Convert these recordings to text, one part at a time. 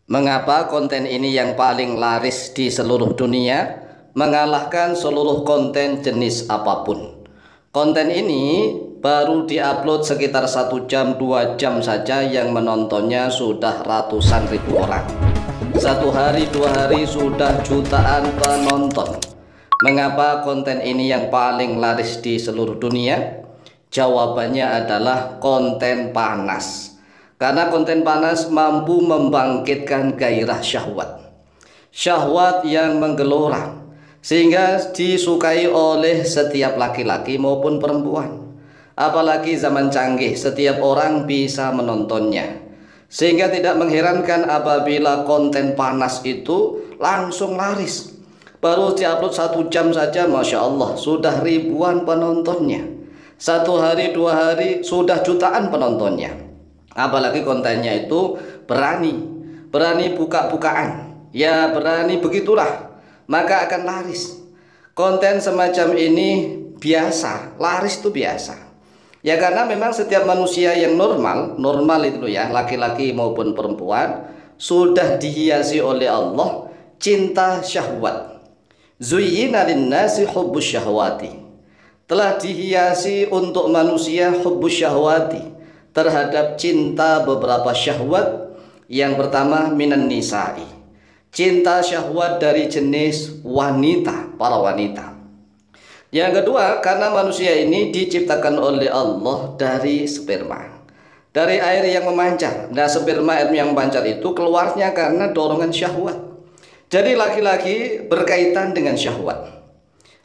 Mengapa konten ini yang paling laris di seluruh dunia, mengalahkan seluruh konten jenis apapun? Konten ini baru diupload sekitar 1 jam 2 jam saja, yang menontonnya sudah ratusan ribu orang. 1 hari 2 hari sudah jutaan penonton. Mengapa konten ini yang paling laris di seluruh dunia? Jawabannya adalah konten panas. Karena konten panas mampu membangkitkan gairah syahwat. Syahwat yang menggelora, sehingga disukai oleh setiap laki-laki maupun perempuan. Apalagi zaman canggih, setiap orang bisa menontonnya. Sehingga tidak mengherankan apabila konten panas itu langsung laris. Baru diupload 1 jam saja, Masya Allah, sudah ribuan penontonnya. 1 hari 2 hari sudah jutaan penontonnya. Apalagi kontennya itu berani buka-bukaan, ya berani begitulah, maka akan laris. Konten semacam ini biasa, laris itu biasa. Ya karena memang setiap manusia yang normal itu ya, laki-laki maupun perempuan, sudah dihiasi oleh Allah cinta syahwat. Zuyyina linnasi hubbus syahwati. Telah dihiasi untuk manusia hubbus syahwati, terhadap cinta beberapa syahwat. Yang pertama minan nisa'i, cinta syahwat dari jenis wanita, para wanita. Yang kedua, karena manusia ini diciptakan oleh Allah dari sperma, dari air yang memancar. Nah, sperma, air yang memancar itu keluarnya karena dorongan syahwat. Jadi laki-laki berkaitan dengan syahwat.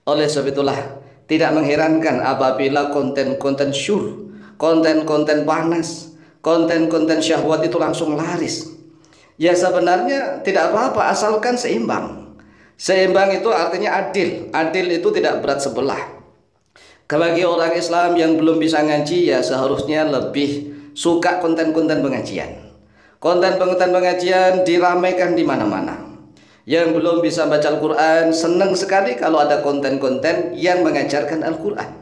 Oleh sebab itulah tidak mengherankan apabila konten-konten syur, konten-konten panas, konten-konten syahwat itu langsung laris. Ya sebenarnya tidak apa-apa asalkan seimbang. Seimbang itu artinya adil. Adil itu tidak berat sebelah. Bagi orang Islam yang belum bisa ngaji, ya seharusnya lebih suka konten-konten pengajian. Konten-konten pengajian diramaikan di mana-mana. Yang belum bisa baca Al-Quran, senang sekali kalau ada konten-konten yang mengajarkan Al-Quran.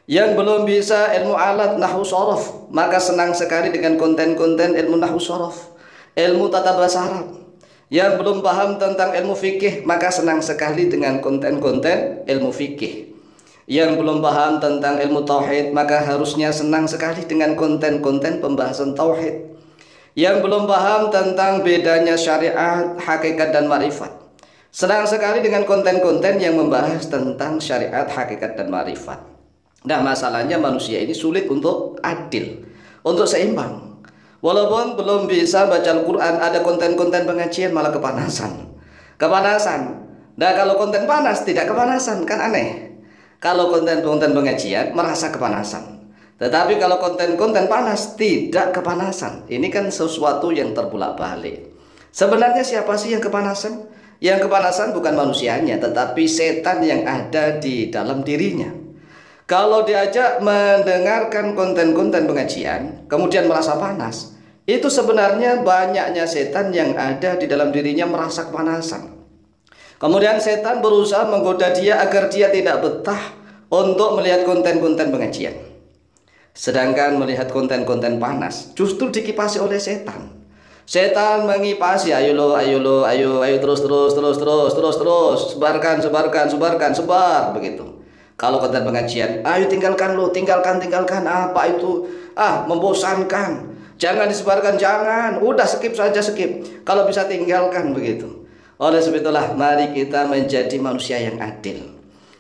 Yang belum bisa ilmu alat nahwu shorof, maka senang sekali dengan konten-konten ilmu nahwu shorof, ilmu tata bahasa Arab. Yang belum paham tentang ilmu fikih, maka senang sekali dengan konten-konten ilmu fikih. Yang belum paham tentang ilmu tauhid, maka harusnya senang sekali dengan konten-konten pembahasan tauhid. Yang belum paham tentang bedanya syariat, hakikat dan ma'rifat, senang sekali dengan konten-konten yang membahas tentang syariat, hakikat dan ma'rifat. Nah, masalahnya manusia ini sulit untuk adil, untuk seimbang. Walaupun belum bisa baca Al-Quran, ada konten-konten pengajian malah kepanasan. Nah, kalau konten panas tidak kepanasan, kan aneh. Kalau konten-konten pengajian merasa kepanasan, tetapi kalau konten-konten panas tidak kepanasan. Ini kan sesuatu yang terbulak-balik. Sebenarnya siapa sih yang kepanasan? Yang kepanasan bukan manusianya, tetapi setan yang ada di dalam dirinya. Kalau diajak mendengarkan konten-konten pengajian kemudian merasa panas, itu sebenarnya banyaknya setan yang ada di dalam dirinya merasa kepanasan. Kemudian setan berusaha menggoda dia agar dia tidak betah untuk melihat konten-konten pengajian. Sedangkan melihat konten-konten panas justru dikipasi oleh setan. Setan mengipasi, ayo terus, sebar begitu. Kalau konten pengajian, ayo tinggalkan apa itu? Membosankan. Jangan disebarkan, jangan. Udah skip saja, skip. Kalau bisa tinggalkan begitu. Oleh sebab itulah mari kita menjadi manusia yang adil.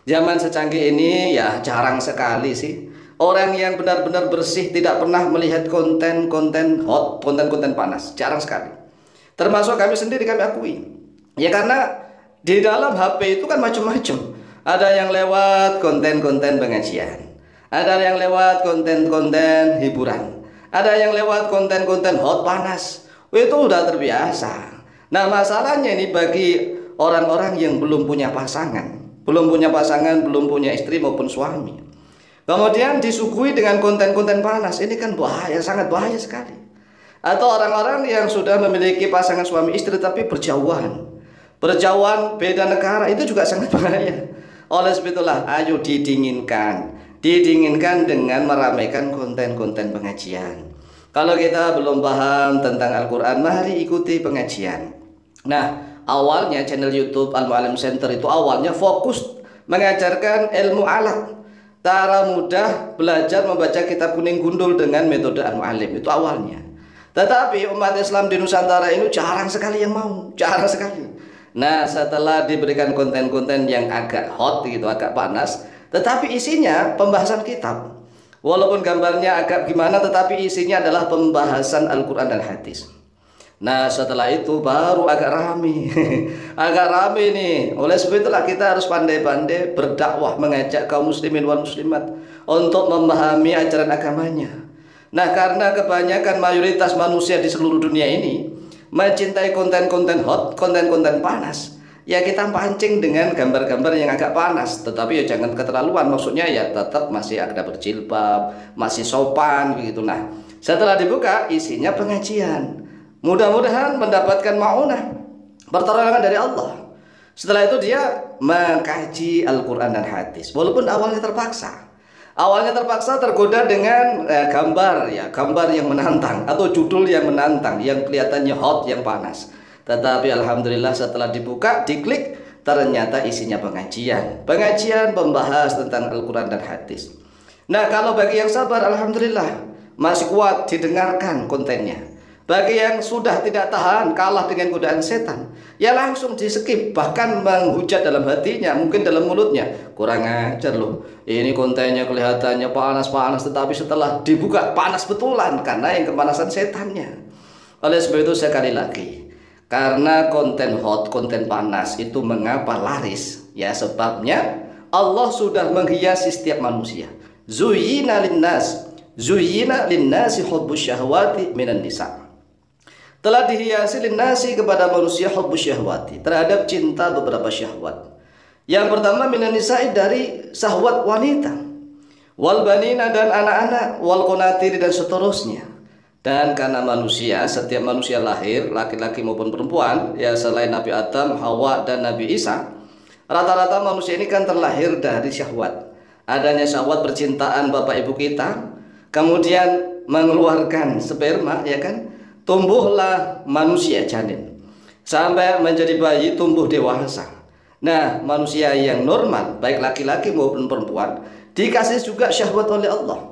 Zaman secanggih ini ya jarang sekali sih orang yang benar-benar bersih tidak pernah melihat konten-konten hot, konten-konten panas. Jarang sekali. Termasuk kami sendiri, kami akui. Ya karena di dalam HP itu kan macam-macam. Ada yang lewat konten-konten pengajian, ada yang lewat konten-konten hiburan, ada yang lewat konten-konten hot panas. Itu udah terbiasa. Nah, masalahnya ini bagi orang-orang yang belum punya pasangan, belum punya istri maupun suami, kemudian disuguhi dengan konten-konten panas, ini kan bahaya, sangat bahaya sekali. Atau orang-orang yang sudah memiliki pasangan suami istri tapi berjauhan beda negara, itu juga sangat bahaya. Oleh sebab itulah ayo didinginkan dengan meramaikan konten-konten pengajian. Kalau kita belum paham tentang Al-Quran, mari ikuti pengajian. Nah, awalnya channel YouTube Al-Mu'allim Center itu awalnya fokus mengajarkan ilmu alat, cara mudah belajar membaca kitab kuning gundul dengan metode Al-Mu'allim, itu awalnya. Tetapi umat Islam di Nusantara ini jarang sekali yang mau, jarang sekali. Nah, setelah diberikan konten-konten yang agak hot gitu, agak panas, tetapi isinya pembahasan kitab. Walaupun gambarnya agak gimana, tetapi isinya adalah pembahasan Al-Quran dan hadis. Nah, setelah itu baru agak rame. Agak rame nih. Oleh sebab itulah kita harus pandai-pandai berdakwah, mengajak kaum muslimin wal muslimat untuk memahami ajaran agamanya. Nah, karena kebanyakan mayoritas manusia di seluruh dunia ini mencintai konten-konten hot, konten-konten panas, ya kita pancing dengan gambar-gambar yang agak panas, tetapi ya jangan keterlaluan. Maksudnya ya tetap masih ada berjilbab, masih sopan begitu. Nah, setelah dibuka isinya pengajian, mudah-mudahan mendapatkan maunah, pertolongan dari Allah. Setelah itu dia mengkaji Al-Quran dan hadis, walaupun awalnya terpaksa tergoda dengan gambar ya, gambar yang menantang atau judul yang menantang, yang kelihatannya hot, yang panas. Tetapi alhamdulillah setelah dibuka, diklik, ternyata isinya pengajian membahas tentang Al-Quran dan hadis. Nah, kalau bagi yang sabar, alhamdulillah masih kuat didengarkan kontennya. Bagi yang sudah tidak tahan, kalah dengan godaan setan, ya langsung di skip, bahkan menghujat dalam hatinya, mungkin dalam mulutnya, kurang ajar loh, ini kontennya kelihatannya panas-panas, tetapi setelah dibuka panas betulan, karena yang kepanasan setannya. Oleh sebab itu sekali lagi, karena konten hot, konten panas itu mengapa laris? Ya sebabnya Allah sudah menghiasi setiap manusia. Zuyyina linnasi hubbus syahwati minan nisa. Telah dihiasi linnasi kepada manusia hubbus syahwati, terhadap cinta beberapa syahwat. Yang pertama minan nisa'i, dari syahwat wanita, wal banina, dan anak-anak, wal qunatiri, dan seterusnya. Dan karena manusia, setiap manusia lahir, laki-laki maupun perempuan, ya selain Nabi Adam, Hawa, dan Nabi Isa, rata-rata manusia ini kan terlahir dari syahwat. Adanya syahwat percintaan bapak ibu kita, kemudian mengeluarkan sperma, ya kan, tumbuhlah manusia janin, sampai menjadi bayi, tumbuh dewasa. Nah, manusia yang normal, baik laki-laki maupun perempuan, dikasih juga syahwat oleh Allah.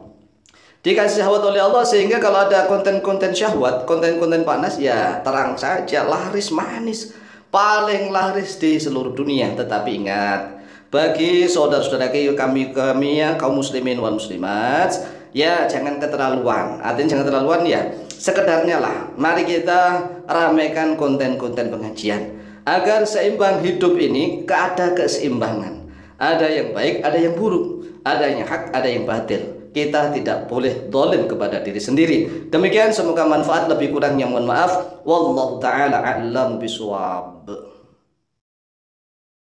Dikasih syahwat oleh Allah, sehingga kalau ada konten-konten syahwat, konten-konten panas, ya terang saja laris manis, paling laris di seluruh dunia. Tetapi ingat, bagi saudara-saudara kami ya, kaum muslimin wal muslimat, ya jangan keterlaluan. Artinya jangan keterlaluan ya, sekedarnya lah. Mari kita ramaikan konten-konten pengajian agar seimbang hidup ini, ada keseimbangan. Ada yang baik, ada yang buruk, ada yang hak, ada yang batil. Kita tidak boleh zalim kepada diri sendiri. Demikian, semoga manfaat, lebih kurangnya mohon maaf. Wallahu ta'ala a'lam bishawab.